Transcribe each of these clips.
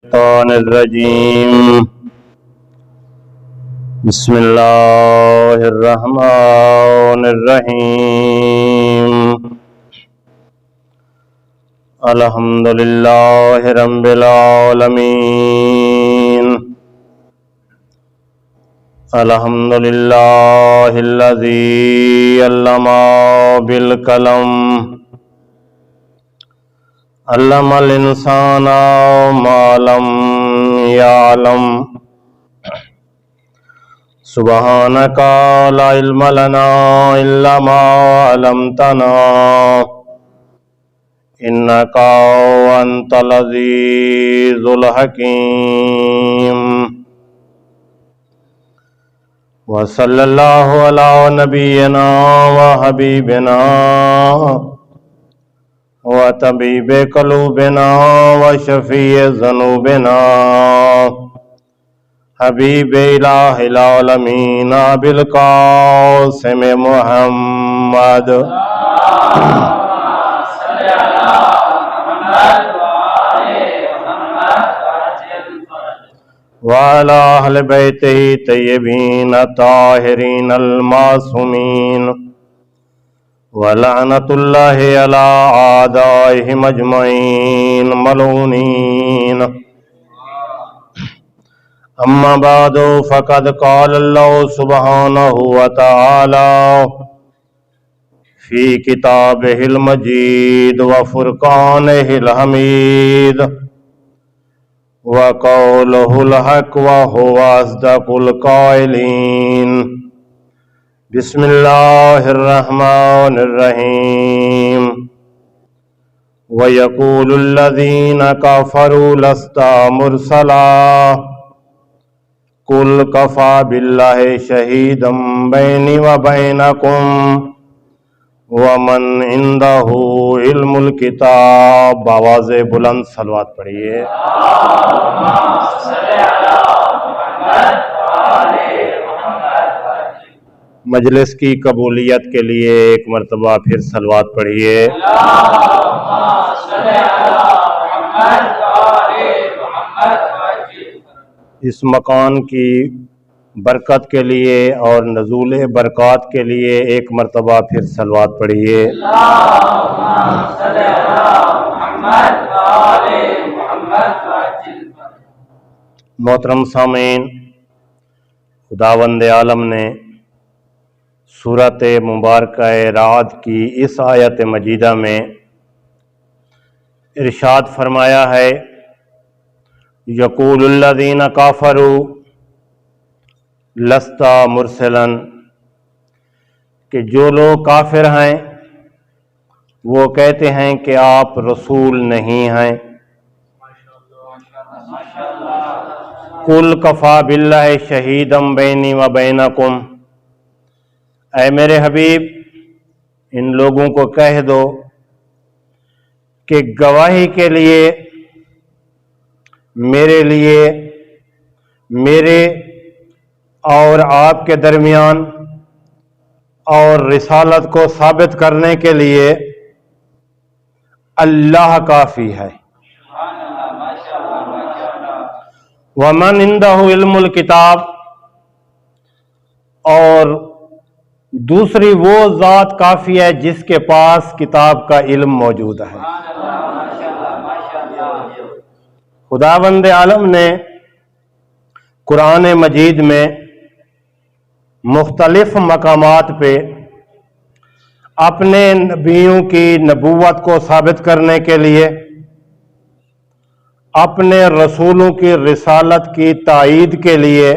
الشیطان الرجیم بسم اللہ الرحمن الرحیم الحمد للہ رب العالمین الحمد للہ الذی علم بالقلم علم الانسان ما لم يعلم سبحانك لا علم لنا الا ما علمتنا انك انت العزيز الحكيم وصلى الله على نبينا وحبيبنا وطبيب قلوبنا وشفيع ذنوبنا حبيب إله العالمين أبي القاسم محمد وعلى أهل بيته الطيبين الطاهرين المعصومين ولعنة الله على أعدائهم أجمعين ملعونين أما بعد فقد قال الله سبحانه وتعالى في كتابه المجيد وفرقانه الحميد وقوله الحق وهو أصدق القائلين بسم اللہ الرحمن الرحیم وَيَقُولُ الَّذِينَ كَفَرُوا لَسْتَ مُرْسَلًا قُلْ كَفَى بِاللَّهِ شَهِيدًا بَيْنِي وَبَيْنَكُمْ وَمَنْ عِنْدَهُ عِلْمُ الْكِتَابِ بآواز بلند صلوات پڑھیے مجلس کی قبولیت کے لیے ایک مرتبہ پھر صلوات پڑھیے اس مکان کی برکت کے لیے اور نزول برکات کے لیے ایک مرتبہ پھر صلوات پڑھیے محترم سامعین، خداوند عالم نے سورۃ مبارکہ رعد کی اس آیت مجیدہ میں ارشاد فرمایا ہے یقول الذین کافروا لست مرسلا، کہ جو لوگ کافر ہیں وہ کہتے ہیں کہ آپ رسول نہیں ہیں۔ قل کفی باللہ شہیدا بینی و بینکم، اے میرے حبیب ان لوگوں کو کہہ دو کہ گواہی کے لیے میرے اور آپ کے درمیان اور رسالت کو ثابت کرنے کے لیے اللہ کافی ہے۔ وَمَنْ عِنْدَهُ عِلْمُ الْكِتَابِ، اور دوسری وہ ذات کافی ہے جس کے پاس کتاب کا علم موجود ہے۔ خداوند عالم نے قرآن مجید میں مختلف مقامات پہ اپنے نبیوں کی نبوت کو ثابت کرنے کے لیے، اپنے رسولوں کی رسالت کی تائید کے لیے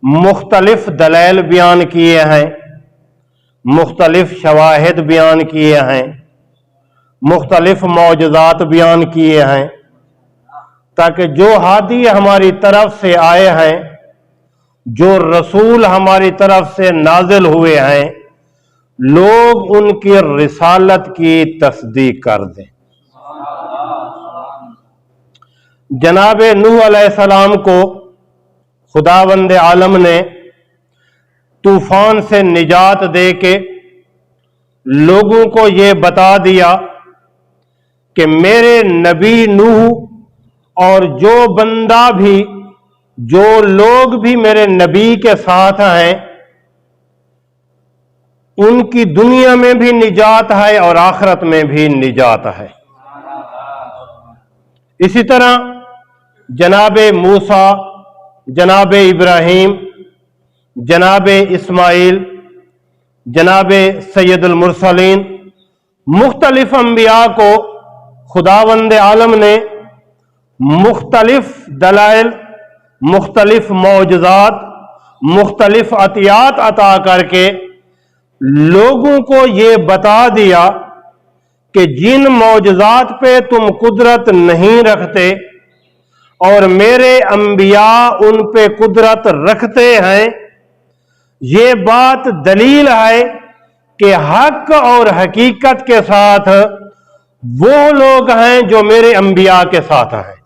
مختلف دلائل بیان کیے ہیں، مختلف شواہد بیان کیے ہیں، مختلف معجزات بیان کیے ہیں، تاکہ جو ہادی ہماری طرف سے آئے ہیں، جو رسول ہماری طرف سے نازل ہوئے ہیں، لوگ ان کی رسالت کی تصدیق کر دیں۔ جناب نوح علیہ السلام کو خداوند عالم نے طوفان سے نجات دے کے لوگوں کو یہ بتا دیا کہ میرے نبی نوح اور جو بندہ بھی، جو لوگ بھی میرے نبی کے ساتھ ہیں ان کی دنیا میں بھی نجات ہے اور آخرت میں بھی نجات ہے۔ اسی طرح جناب موسیٰ، جناب ابراہیم، جناب اسماعیل، جناب سید المرسلین، مختلف انبیاء کو خداوند عالم نے مختلف دلائل، مختلف معجزات، مختلف عطیات عطا کر کے لوگوں کو یہ بتا دیا کہ جن معجزات پہ تم قدرت نہیں رکھتے اور میرے انبیاء ان پہ قدرت رکھتے ہیں، یہ بات دلیل ہے کہ حق اور حقیقت کے ساتھ وہ لوگ ہیں جو میرے انبیاء کے ساتھ ہیں۔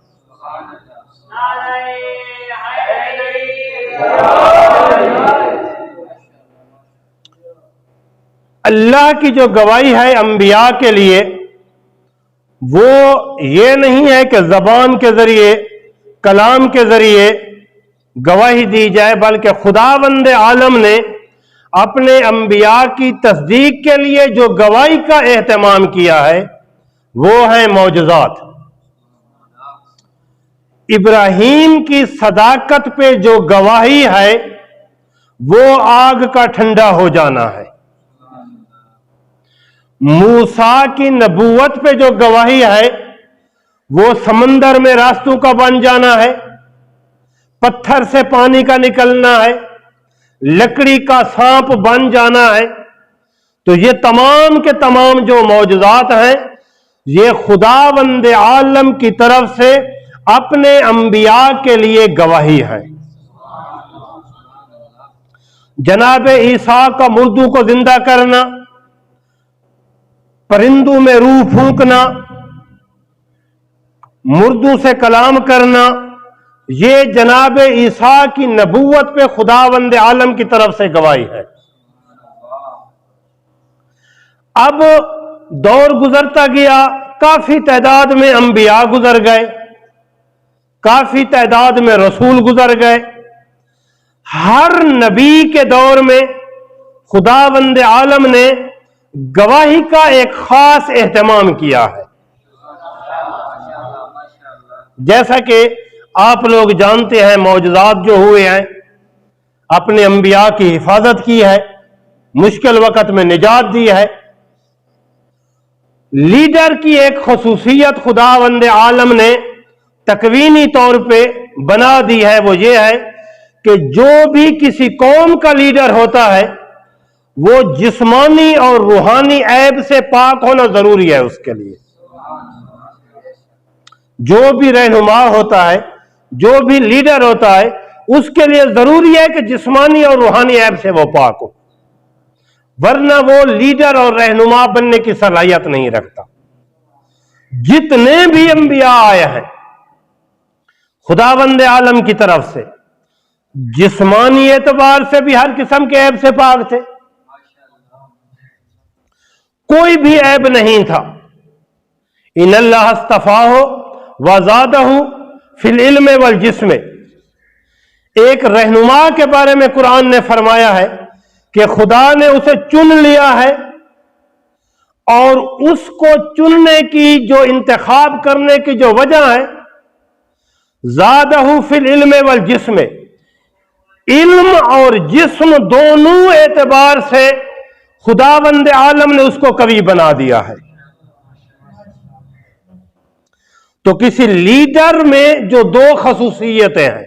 اللہ کی جو گواہی ہے انبیاء کے لیے، وہ یہ نہیں ہے کہ زبان کے ذریعے، کلام کے ذریعے گواہی دی جائے، بلکہ خداوند عالم نے اپنے انبیاء کی تصدیق کے لیے جو گواہی کا اہتمام کیا ہے وہ ہیں معجزات۔ ابراہیم کی صداقت پہ جو گواہی ہے وہ آگ کا ٹھنڈا ہو جانا ہے۔ موسیٰ کی نبوت پہ جو گواہی ہے وہ سمندر میں راستوں کا بن جانا ہے، پتھر سے پانی کا نکلنا ہے، لکڑی کا سانپ بن جانا ہے۔ تو یہ تمام کے تمام جو معجزات ہیں یہ خداوند عالم کی طرف سے اپنے انبیاء کے لیے گواہی ہے۔ جناب عیسیٰ کا مردوں کو زندہ کرنا، پرندوں میں روح پھونکنا، مردوں سے کلام کرنا، یہ جناب عیسیٰ کی نبوت پہ خداوند عالم کی طرف سے گواہی ہے۔ اب دور گزرتا گیا، کافی تعداد میں انبیاء گزر گئے، کافی تعداد میں رسول گزر گئے۔ ہر نبی کے دور میں خداوند عالم نے گواہی کا ایک خاص اہتمام کیا ہے۔ جیسا کہ آپ لوگ جانتے ہیں معجزات جو ہوئے ہیں، اپنے انبیاء کی حفاظت کی ہے، مشکل وقت میں نجات دی ہے۔ لیڈر کی ایک خصوصیت خداوند عالم نے تکوینی طور پہ بنا دی ہے، وہ یہ ہے کہ جو بھی کسی قوم کا لیڈر ہوتا ہے وہ جسمانی اور روحانی عیب سے پاک ہونا ضروری ہے اس کے لیے۔ جو بھی رہنما ہوتا ہے، جو بھی لیڈر ہوتا ہے، اس کے لیے ضروری ہے کہ جسمانی اور روحانی عیب سے وہ پاک ہو، ورنہ وہ لیڈر اور رہنما بننے کی صلاحیت نہیں رکھتا۔ جتنے بھی انبیاء آئے ہیں خداوند عالم کی طرف سے، جسمانی اعتبار سے بھی ہر قسم کے عیب سے پاک تھے، کوئی بھی عیب نہیں تھا۔ ان اللہ اصطفاہ وزادہ فی العلم والجسم، ایک رہنما کے بارے میں قرآن نے فرمایا ہے کہ خدا نے اسے چن لیا ہے، اور اس کو چننے کی جو انتخاب کرنے کی جو وجہ ہے، زادہ فی العلم والجسم، علم اور جسم دونوں اعتبار سے خداوند عالم نے اس کو قوی بنا دیا ہے۔ تو کسی لیڈر میں جو دو خصوصیتیں ہیں،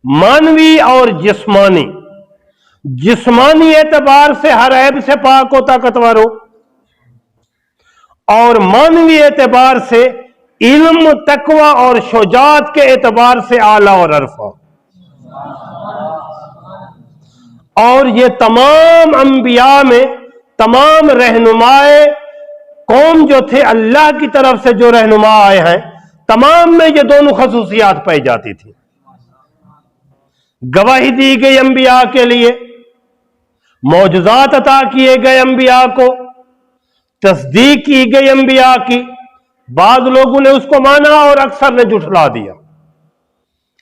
مانوی اور جسمانی، جسمانی اعتبار سے ہر عیب سے پاک و طاقتور ہو، اور مانوی اعتبار سے علم، تقوی اور شجاعت کے اعتبار سے اعلیٰ اور عرفہ۔ اور یہ تمام انبیاء میں، تمام رہنمائے قوم جو تھے اللہ کی طرف سے جو رہنما آئے ہیں، تمام میں یہ دونوں خصوصیات پائی جاتی تھی۔ گواہی دی گئی انبیاء کے لیے، معجزات عطا کیے گئے انبیاء کو، تصدیق کی گئی انبیاء کی، بعض لوگوں نے اس کو مانا اور اکثر نے جھٹلا دیا۔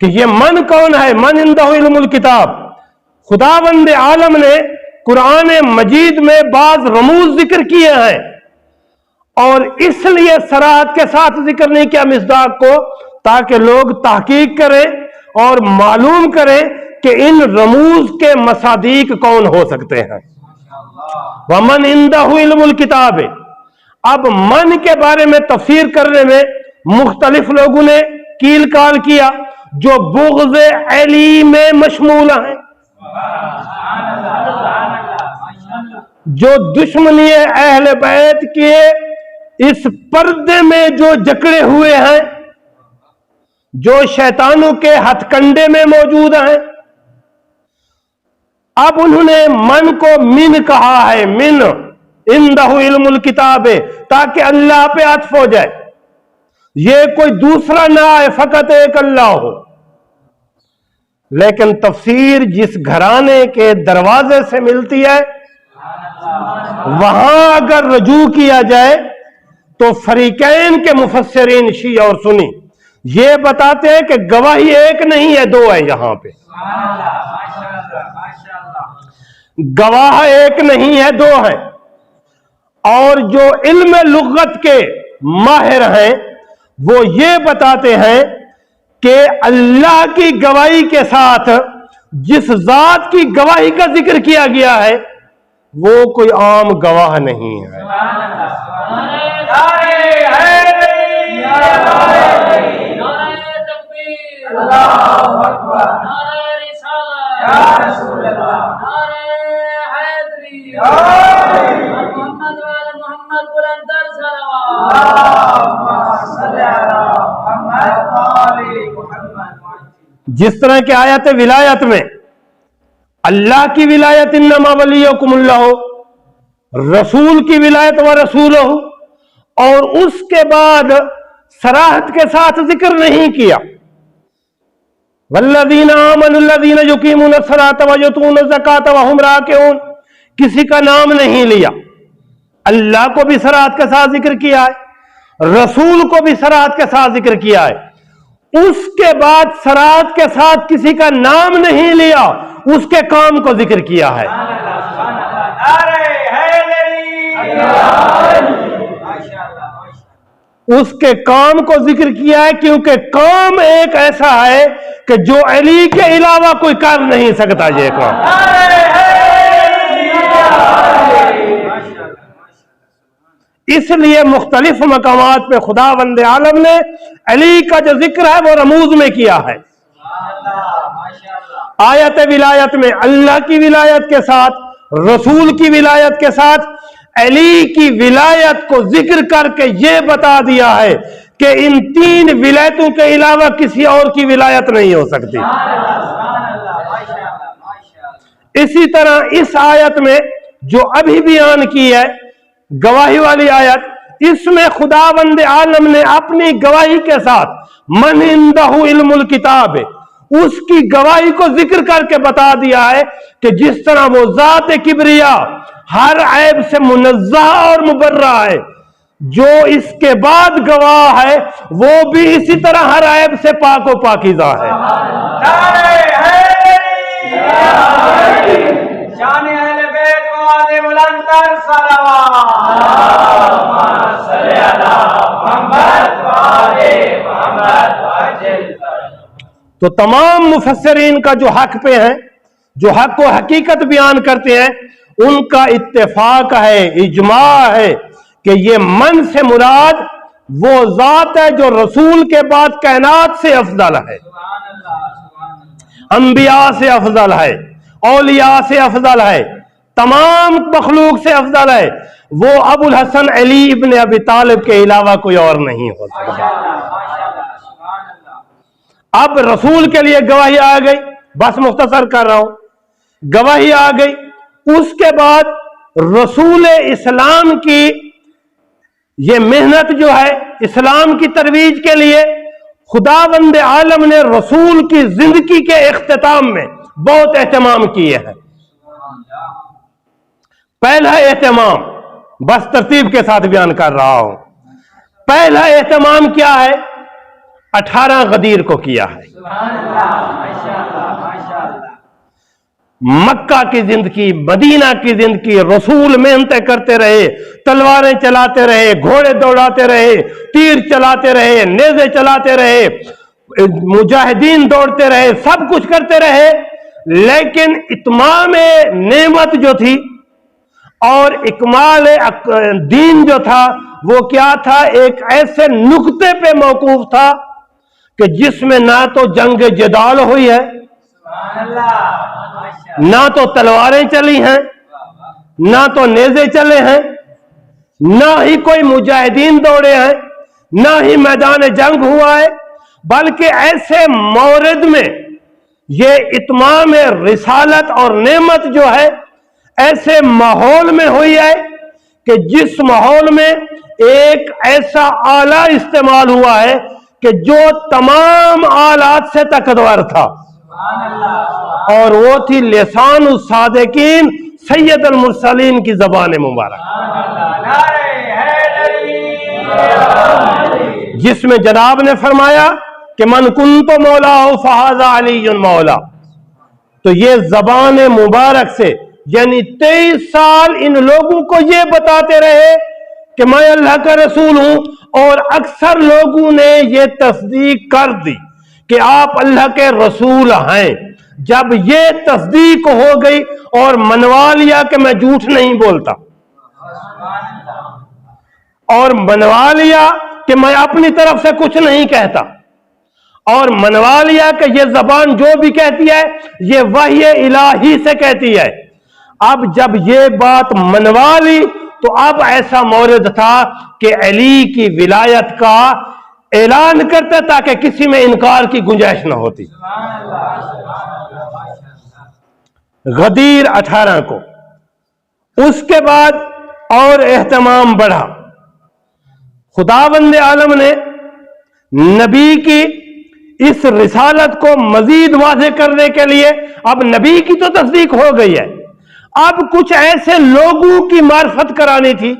کہ یہ من کون ہے؟ من عنده علم الکتاب۔ خداوند عالم نے قرآن مجید میں بعض رموز ذکر کیے ہیں، اور اس لیے صراحت کے ساتھ ذکر نہیں کیا مصداق کو، تاکہ لوگ تحقیق کریں اور معلوم کریں کہ ان رموز کے مصادیق کون ہو سکتے ہیں۔ وَمَنْ عِنْدَهُ عِلْمُ الْكِتَابِ۔ اب من کے بارے میں تفسیر کرنے میں مختلف لوگوں نے کیل کال کیا، جو بغض علی میں مشمول ہیں، جو دشمنی اہل بیت کے اس پردے میں جو جکڑے ہوئے ہیں، جو شیطانوں کے ہتھ کنڈے میں موجود ہیں۔ اب انہوں نے من کو من کہا ہے، من عنده علم الکتاب، تاکہ اللہ پہ عطف ہو جائے، یہ کوئی دوسرا نہ آئے، فقط ایک اللہ ہو۔ لیکن تفسیر جس گھرانے کے دروازے سے ملتی ہے، وہاں اگر رجوع کیا جائے تو فریقین کے مفسرین شیعہ اور سنی یہ بتاتے ہیں کہ گواہی ایک نہیں ہے، دو ہے۔ یہاں پہ گواہ ایک نہیں ہے، دو ہیں۔ اور جو علم لغت کے ماہر ہیں وہ یہ بتاتے ہیں کہ اللہ کی گواہی کے ساتھ جس ذات کی گواہی کا ذکر کیا گیا ہے وہ کوئی عام گواہ نہیں ہے۔ جس طرح کہ آیت ولایت میں اللہ کی ولایت انما ولیکم اللہ، رسول کی ولایت و رسولہ، اور اس کے بعد صراحت کے ساتھ ذکر نہیں کیا، والذین آمنوا الذین یقیمون الصلاۃ ویؤتون الزکاۃ وہم راکعون، کسی کا نام نہیں لیا۔ اللہ کو بھی صراحت کے ساتھ ذکر کیا ہے، رسول کو بھی صراحت کے ساتھ ذکر کیا ہے، اس کے بعد صراحت کے ساتھ کسی کا نام نہیں لیا، اس کے کام کو ذکر کیا ہے۔ اس کے کام کو ذکر کیا ہے، کیونکہ کام ایک ایسا ہے کہ جو علی کے علاوہ کوئی کر نہیں سکتا یہ کام۔ اس لیے مختلف مقامات پہ خداوند عالم نے علی کا جو ذکر ہے وہ رموز میں کیا ہے۔ آیت ولایت میں اللہ کی ولایت کے ساتھ، رسول کی ولایت کے ساتھ علی کی ولایت کو ذکر کر کے یہ بتا دیا ہے کہ ان تین ولایتوں کے علاوہ کسی اور کی ولایت نہیں ہو سکتی۔ اسی طرح اس آیت میں جو ابھی بیان کی ہے گواہی والی آیت، اس میں خداوند عالم نے اپنی گواہی کے ساتھ من عنده علم الکتاب، اس کی گواہی کو ذکر کر کے بتا دیا ہے کہ جس طرح وہ ذات کبریا ہر عیب سے منزہ اور مبرہ ہے، جو اس کے بعد گواہ ہے وہ بھی اسی طرح ہر عیب سے پاک و پاکیزہ ہے۔ شان اہل بیت و آل بلندر صلوات، صلی اللہ محمد و آل محمد وجل۔ تو تمام مفسرین کا جو حق پہ ہیں، جو حق و حقیقت بیان کرتے ہیں، ان کا اتفاق ہے، اجماع ہے کہ یہ من سے مراد وہ ذات ہے جو رسول کے بعد کائنات سے افضل ہے، انبیاء سے افضل ہے، اولیاء سے افضل ہے، تمام مخلوق سے افضل ہے، وہ ابو الحسن علی ابن ابی طالب کے علاوہ کوئی اور نہیں ہو سکتا۔ اب رسول کے لیے گواہی آ گئی، بس مختصر کر رہا ہوں، گواہی آ گئی۔ اس کے بعد رسول اسلام کی یہ محنت جو ہے اسلام کی ترویج کے لیے، خداوند عالم نے رسول کی زندگی کے اختتام میں بہت اہتمام کیے ہیں۔ پہلا اہتمام، بس ترتیب کے ساتھ بیان کر رہا ہوں، پہلا اہتمام کیا ہے؟ 18 غدیر کو کیا ہے۔ سبحان اللہ، ماشاءاللہ ماشاءاللہ۔ مکہ کی زندگی، مدینہ کی زندگی، رسول محنتیں کرتے رہے، تلواریں چلاتے رہے، گھوڑے دوڑاتے رہے، تیر چلاتے رہے، نیزے چلاتے رہے، مجاہدین دوڑتے رہے، سب کچھ کرتے رہے، لیکن اتمام نعمت جو تھی اور اکمال دین جو تھا وہ کیا تھا؟ ایک ایسے نقطے پہ موقوف تھا کہ جس میں نہ تو جنگ جدال ہوئی ہے، سبحان اللہ، ماشاءاللہ۔ نہ تو تلواریں چلی ہیں، نہ تو نیزے چلے ہیں، نہ ہی کوئی مجاہدین دوڑے ہیں، نہ ہی میدان جنگ ہوا ہے، بلکہ ایسے مورد میں یہ اتمام رسالت اور نعمت جو ہے ایسے ماحول میں ہوئی ہے کہ جس ماحول میں ایک ایسا آلہ استعمال ہوا ہے کہ جو تمام آلات سے طاقتور تھا، سبحان اللہ، اور وہ تھی لسان الصادقین سید المرسلین کی زبان مبارک، سبحان اللہ، نعرہ حیدری، جس میں جناب نے فرمایا کہ من کنت مولا فہذا علی مولا۔ تو یہ زبان مبارک سے یعنی 23 سال ان لوگوں کو یہ بتاتے رہے کہ میں اللہ کا رسول ہوں، اور اکثر لوگوں نے یہ تصدیق کر دی کہ آپ اللہ کے رسول ہیں۔ جب یہ تصدیق ہو گئی اور منوا لیا کہ میں جھوٹ نہیں بولتا، اور منوا لیا کہ میں اپنی طرف سے کچھ نہیں کہتا، اور منوا لیا کہ یہ زبان جو بھی کہتی ہے یہ وحی الہی سے کہتی ہے، اب جب یہ بات منوا لی تو اب ایسا مورد تھا کہ علی کی ولایت کا اعلان کرتے تاکہ کسی میں انکار کی گنجائش نہ ہوتی۔ غدیر 18 کو، اس کے بعد اور اہتمام بڑھا، خداوند عالم نے نبی کی اس رسالت کو مزید واضح کرنے کے لیے، اب نبی کی تو تصدیق ہو گئی ہے، اب کچھ ایسے لوگوں کی معرفت کرانی تھی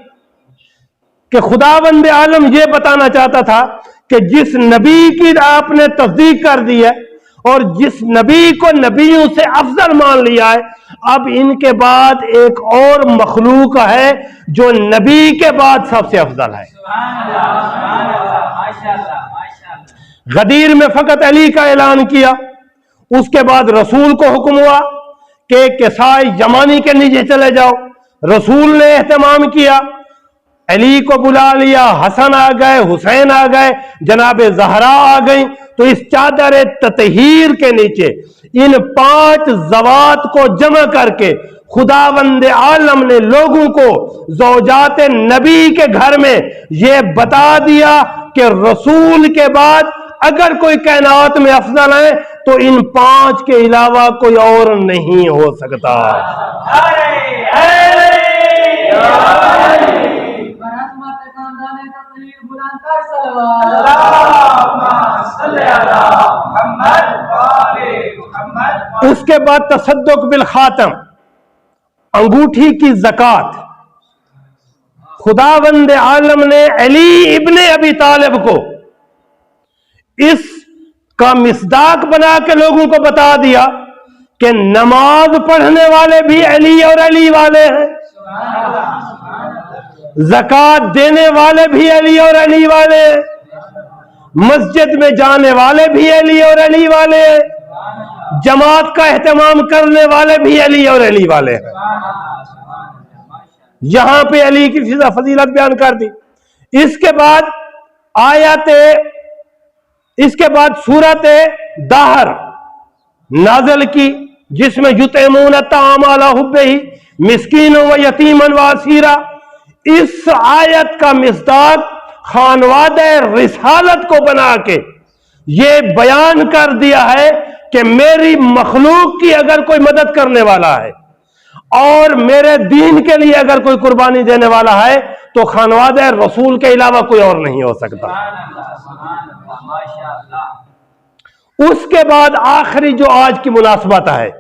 کہ خداوند عالم یہ بتانا چاہتا تھا کہ جس نبی کی آپ نے تصدیق کر دی ہے اور جس نبی کو نبیوں سے افضل مان لیا ہے، اب ان کے بعد ایک اور مخلوق ہے جو نبی کے بعد سب سے افضل ہے۔ سبحان اللہ، سبحان اللہ، ماشاءاللہ ماشاءاللہ۔ غدیر میں فقط علی کا اعلان کیا، اس کے بعد رسول کو حکم ہوا کہ کسائی یمانی کے نیچے چلے جاؤ، رسول نے اہتمام کیا، علی کو بلا لیا، حسن آ گئے، حسین آ گئے، جناب زہرا آ گئیں، تو اس چادر تطہیر کے نیچے ان 5 زوات کو جمع کر کے خداوند عالم نے لوگوں کو زوجات نبی کے گھر میں یہ بتا دیا کہ رسول کے بعد اگر کوئی کائنات میں افضل ہے تو ان 5 کے علاوہ کوئی اور نہیں ہو سکتا۔ اس کے بعد تصدق بالخاتم، انگوٹھی کی زکوٰۃ، خداوند عالم نے علی ابن ابی طالب کو اس کا مصداق بنا کے لوگوں کو بتا دیا کہ نماز پڑھنے والے بھی علی اور علی والے ہیں، زکوٰۃ دینے والے بھی علی اور علی والے ہیں، مسجد میں جانے والے بھی علی اور علی والے ہیں، جماعت کا اہتمام کرنے والے بھی علی اور علی والے ہیں۔ یہاں پہ علی کی فضیلت بیان کر دی۔ اس کے بعد سورت دہر نازل کی، جس میں یطعمون الطعام علی حبہ مسکینا و یتیما و اسیرا، اس آیت کا مصداق خانوادہ رسالت کو بنا کے یہ بیان کر دیا ہے کہ میری مخلوق کی اگر کوئی مدد کرنے والا ہے اور میرے دین کے لیے اگر کوئی قربانی دینے والا ہے تو خانوادہ رسول کے علاوہ کوئی اور نہیں ہو سکتا۔ اس کے بعد آخری جو آج کی مناسبت ہے،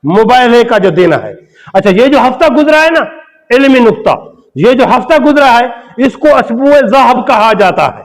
مباہلے کا جو دن ہے، اچھا یہ جو ہفتہ گزرا ہے نا، علمی نقطہ، یہ جو ہفتہ گزرا ہے اس کو اسبوع ذہب کہا جاتا ہے۔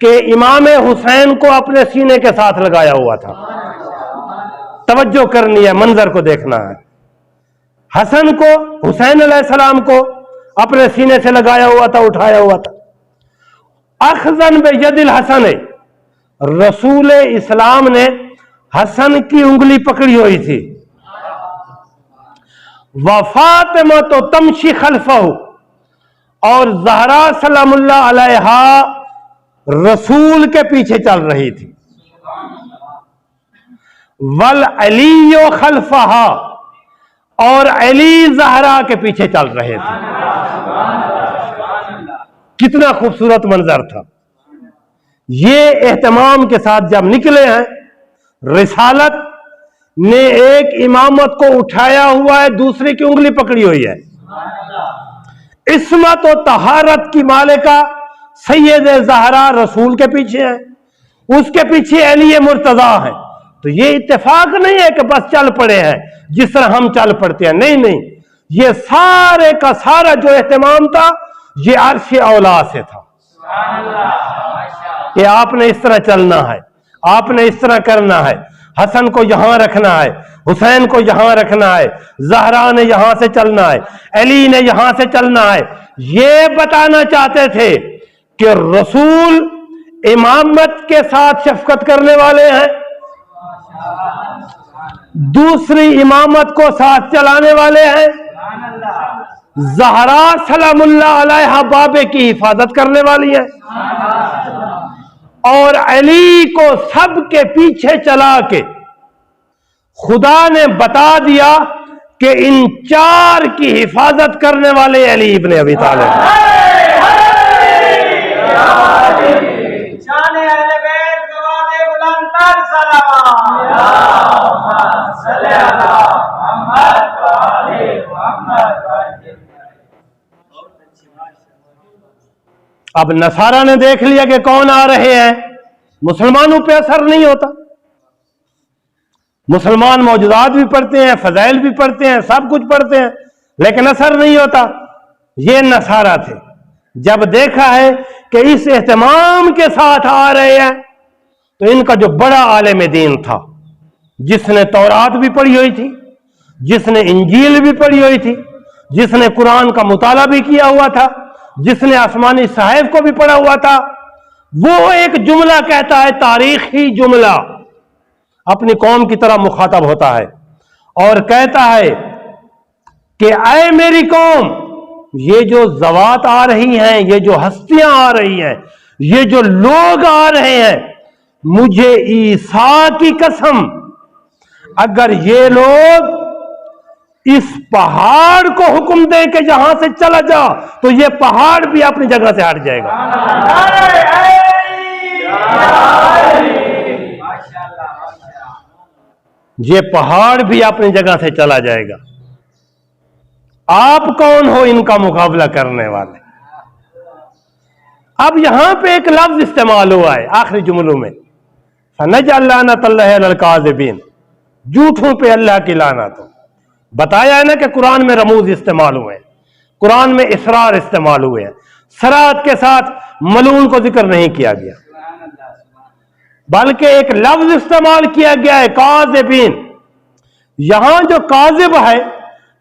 کہ امام حسین کو اپنے سینے کے ساتھ لگایا ہوا تھا. توجہ کرنی ہے، منظر کو دیکھنا ہے. حسن کو، حسین علیہ السلام کو اپنے سینے سے لگایا ہوا تھا، اٹھایا ہوا تھا. اخذن بید الحسن، رسول اسلام نے حسن کی انگلی پکڑی ہوئی تھی. وفاطمہ تو تمشی خلفہ، اور زہرا سلام اللہ علیہا رسول کے پیچھے چل رہی تھی. والعلی خلفہا، اور علی زہرا کے پیچھے چل رہے تھے. کتنا خوبصورت منظر تھا. یہ اہتمام کے ساتھ جب نکلے ہیں، رسالت نے ایک امامت کو اٹھایا ہوا ہے، دوسری کی انگلی پکڑی ہوئی ہے. عصمت و طہارت کی مالکہ سید زہرا رسول کے پیچھے ہے، اس کے پیچھے علی مرتضیٰ ہے. تو یہ اتفاق نہیں ہے کہ بس چل پڑے ہیں جس طرح ہم چل پڑتے ہیں. نہیں نہیں، یہ سارے کا سارا جو اہتمام تھا یہ عرش اولا سے تھا کہ آپ نے اس طرح چلنا ہے، آپ نے اس طرح کرنا ہے. حسن کو یہاں رکھنا ہے، حسین کو یہاں رکھنا ہے، زہرا نے یہاں سے چلنا ہے، علی نے یہاں سے چلنا ہے. یہ بتانا چاہتے تھے کہ رسول امامت کے ساتھ شفقت کرنے والے ہیں، دوسری امامت کو ساتھ چلانے والے ہیں. زہرا سلام اللہ علیہ بابے کی حفاظت کرنے والی ہے، اور علی کو سب کے پیچھے چلا کے خدا نے بتا دیا کہ ان چار کی حفاظت کرنے والے علی ابن ابی طالب. اب نصارہ نے دیکھ لیا کہ کون آ رہے ہیں، مسلمانوں پہ اثر نہیں ہوتا. مسلمان موجودات بھی پڑھتے ہیں، فضائل بھی پڑھتے ہیں، سب کچھ پڑھتے ہیں، لیکن اثر نہیں ہوتا. یہ نصارہ تھے. جب دیکھا ہے کہ اس اہتمام کے ساتھ آ رہے ہیں، تو ان کا جو بڑا عالم دین تھا، جس نے تورات بھی پڑھی ہوئی تھی، جس نے انجیل بھی پڑھی ہوئی تھی، جس نے قرآن کا مطالعہ بھی کیا ہوا تھا، جس نے آسمانی صحائف کو بھی پڑھا ہوا تھا، وہ ایک جملہ کہتا ہے، تاریخی جملہ، اپنی قوم کی طرح مخاطب ہوتا ہے اور کہتا ہے کہ اے میری قوم، یہ جو ذوات آ رہی ہیں، یہ جو ہستیاں آ رہی ہیں، یہ جو لوگ آ رہے ہیں، مجھے عیسیٰ کی قسم، اگر یہ لوگ اس پہاڑ کو حکم دیں کہ یہاں سے چلا جا، تو یہ پہاڑ بھی اپنی جگہ سے ہٹ جائے گا. یہ پہاڑ بھی اپنی جگہ سے چلا جائے گا. آپ کون ہو ان کا مقابلہ کرنے والے؟ اب یہاں پہ ایک لفظ استعمال ہوا ہے آخری جملوں میں، فَنَجْعَلْ لَعْنَتَ اللَّهِ عَلَى الْكَاذِبِينَ، جھوٹوں پہ اللہ کی لعنت ہو. بتایا ہے نا کہ قرآن میں رموز استعمال ہوئے ہیں، قرآن میں اسرار استعمال ہوئے ہیں. سرات کے ساتھ ملعون کو ذکر نہیں کیا گیا، بلکہ ایک لفظ استعمال کیا گیا ہے، کاذبین. یہاں جو کاذب ہے،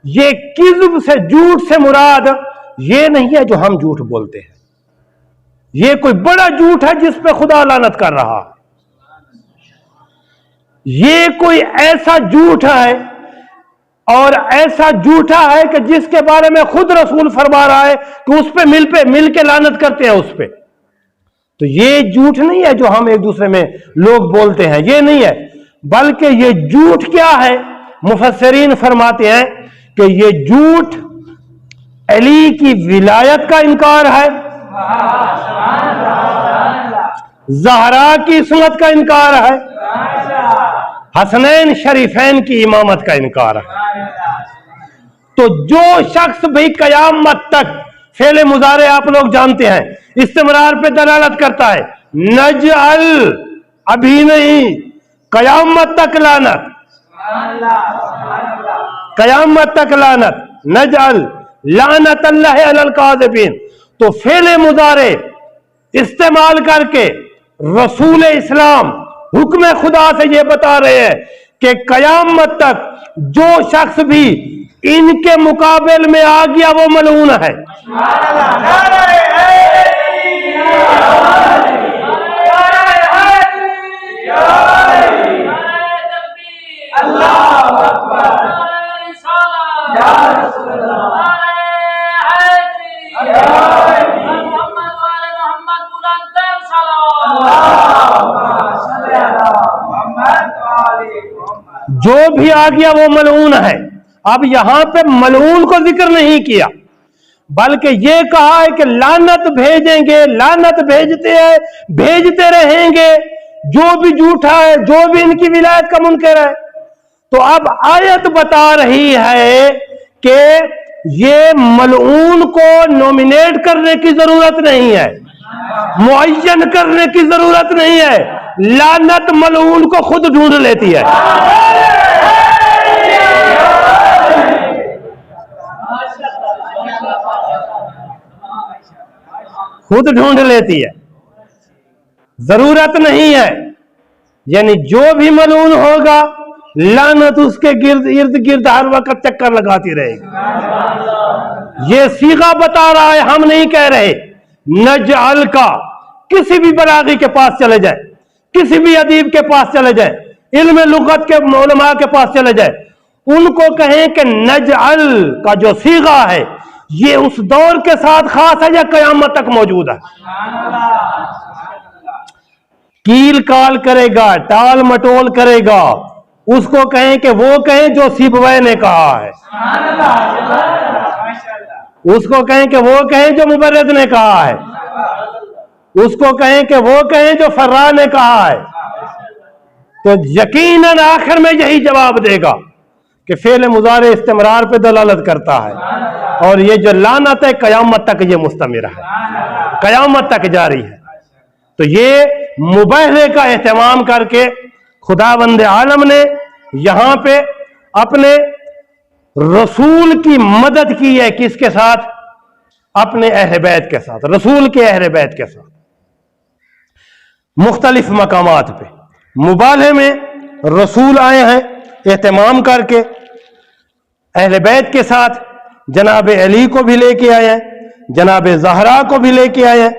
یہ کذب سے، جھوٹ سے مراد یہ نہیں ہے جو ہم جھوٹ بولتے ہیں. یہ کوئی بڑا جھوٹ ہے جس پہ خدا لعنت کر رہا ہے. یہ کوئی ایسا جھوٹ ہے اور ایسا جھوٹا ہے کہ جس کے بارے میں خود رسول فرما رہا ہے کہ اس پہ مل کے لعنت کرتے ہیں اس پہ. تو یہ جھوٹ نہیں ہے جو ہم ایک دوسرے میں لوگ بولتے ہیں، یہ نہیں ہے، بلکہ یہ جھوٹ کیا ہے؟ مفسرین فرماتے ہیں کہ یہ جھوٹ علی کی ولایت کا انکار ہے، زہرا کی عصمت کا انکار ہے، حسنین شریفین کی امامت کا انکار ہے. تو جو شخص بھی قیامت تک، فعل مضارع آپ لوگ جانتے ہیں، استمرار پہ دلالت کرتا ہے، نجعل، ابھی نہیں، قیامت تک لعنت، قیامت تک لعنت، نجعل لعنت اللہ علی الکاذبین. تو فعل مضارع استعمال کر کے رسول اسلام حکم خدا سے یہ بتا رہے ہیں کہ قیامت تک جو شخص بھی ان کے مقابل میں آ گیا وہ ملعون ہے. جو بھی آ گیا وہ ملعون ہے. اب یہاں پہ ملعون کو ذکر نہیں کیا بلکہ یہ کہا ہے کہ لعنت بھیجیں گے, لعنت بھیجتے ہیں, بھیجتے رہیں گے جو بھی جھوٹا ہے, جو بھی ان کی ولایت کا منکر ہے. تو اب آیت بتا رہی ہے کہ یہ ملعون کو نومینیٹ کرنے کی ضرورت نہیں ہے, معین کرنے کی ضرورت نہیں ہے, لعنت ملعون کو خود ڈھونڈ لیتی ہے. خود ڈھونڈ لیتی ہے, ضرورت نہیں ہے. یعنی جو بھی ملعون ہوگا لعنت اس کے ارد گرد ہر وقت چکر لگاتی رہے گی. یہ صیغہ بتا رہا ہے, ہم نہیں کہہ رہے. نجعل کا کسی بھی بلاغی کے پاس چلے جائیں, کسی بھی ادیب کے پاس چلے جائیں, علم لغت کے علماء کے پاس چلے جائیں, ان کو کہیں کہ نجعل کا جو صیغہ ہے یہ اس دور کے ساتھ خاص ہے یا قیامت تک موجود ہے. کیل کال کرے گا, ٹال مٹول کرے گا, اس کو کہیں کہ وہ کہیں جو سیبوے نے کہا ہے, اس کو کہیں کہ وہ کہیں جو مبرد نے کہا ہے, اس کو کہیں کہ وہ کہیں جو فرا نے کہا ہے. تو یقیناً آخر میں یہی جواب دے گا کہ فعل مضارع استمرار پہ دلالت کرتا ہے, اور یہ جو لعنت ہے قیامت تک یہ مستمر ہے, قیامت تک جاری ہے. تو یہ مباحثے کا اہتمام کر کے خداوند عالم نے یہاں پہ اپنے رسول کی مدد کی ہے. کس کے ساتھ؟ اپنے اہل بیت کے ساتھ, رسول کے اہل بیت کے ساتھ. مختلف مقامات پہ مبالغے میں رسول آئے ہیں اہتمام کر کے. اہل بیت کے ساتھ جناب علی کو بھی لے کے آئے ہیں, جناب زہرا کو بھی لے کے آئے ہیں,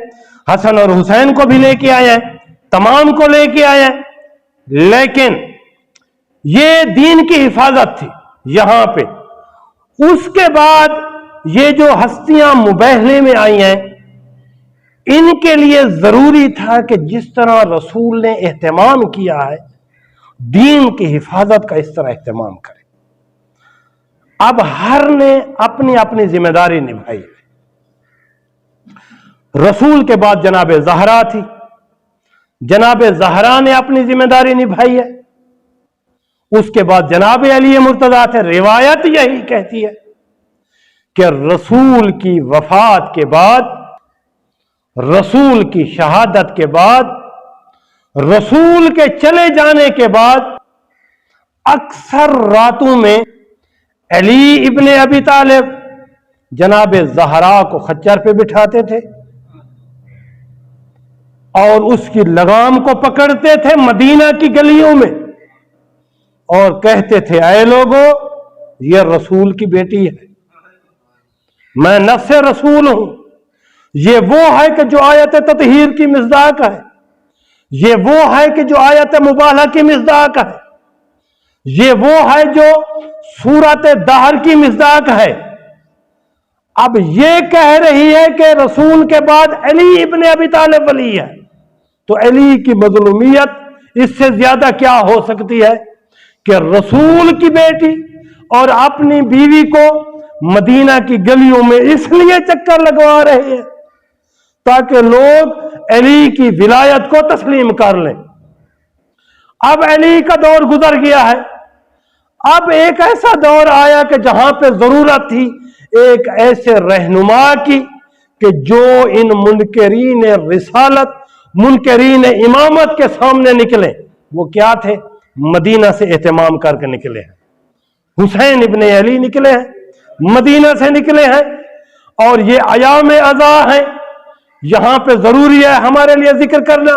حسن اور حسین کو بھی لے کے آئے ہیں, تمام کو لے کے آئے ہیں. لیکن یہ دین کی حفاظت تھی یہاں پہ. اس کے بعد یہ جو ہستیاں مباحثے میں آئی ہیں ان کے لیے ضروری تھا کہ جس طرح رسول نے اہتمام کیا ہے دین کی حفاظت کا اس طرح اہتمام کرے. اب ہر نے اپنی اپنی ذمہ داری نبھائی. رسول کے بعد جناب زہرا تھی, جناب زہرا نے اپنی ذمہ داری نبھائی ہے. اس کے بعد جناب علی مرتضیٰ تھے. روایت یہی کہتی ہے کہ رسول کی وفات کے بعد, رسول کی شہادت کے بعد, رسول کے چلے جانے کے بعد اکثر راتوں میں علی ابن ابی طالب جناب زہرا کو خچر پہ بٹھاتے تھے اور اس کی لگام کو پکڑتے تھے مدینہ کی گلیوں میں اور کہتے تھے اے لوگو یہ رسول کی بیٹی ہے, میں نفس رسول ہوں. یہ وہ ہے کہ جو آیت تطہیر کی مصداق ہے, یہ وہ ہے کہ جو آیت مبالغہ کی مصداق ہے, یہ وہ ہے جو سورت دہر کی مصداق ہے. اب یہ کہہ رہی ہے کہ رسول کے بعد علی ابن ابی طالب ولی ہے, تو علی کی مظلومیت اس سے زیادہ کیا ہو سکتی ہے کہ رسول کی بیٹی اور اپنی بیوی کو مدینہ کی گلیوں میں اس لیے چکر لگوا رہے ہیں تاکہ لوگ علی کی ولایت کو تسلیم کر لیں. اب علی کا دور گزر گیا ہے. اب ایک ایسا دور آیا کہ جہاں پہ ضرورت تھی ایک ایسے رہنما کی کہ جو ان منکرین رسالت, منکرین امامت کے سامنے نکلے. وہ کیا تھے؟ مدینہ سے اہتمام کر کے نکلے ہیں. حسین ابن علی نکلے ہیں, مدینہ سے نکلے ہیں, اور یہ ایام ازا ہیں. یہاں پہ ضروری ہے ہمارے لیے ذکر کرنا.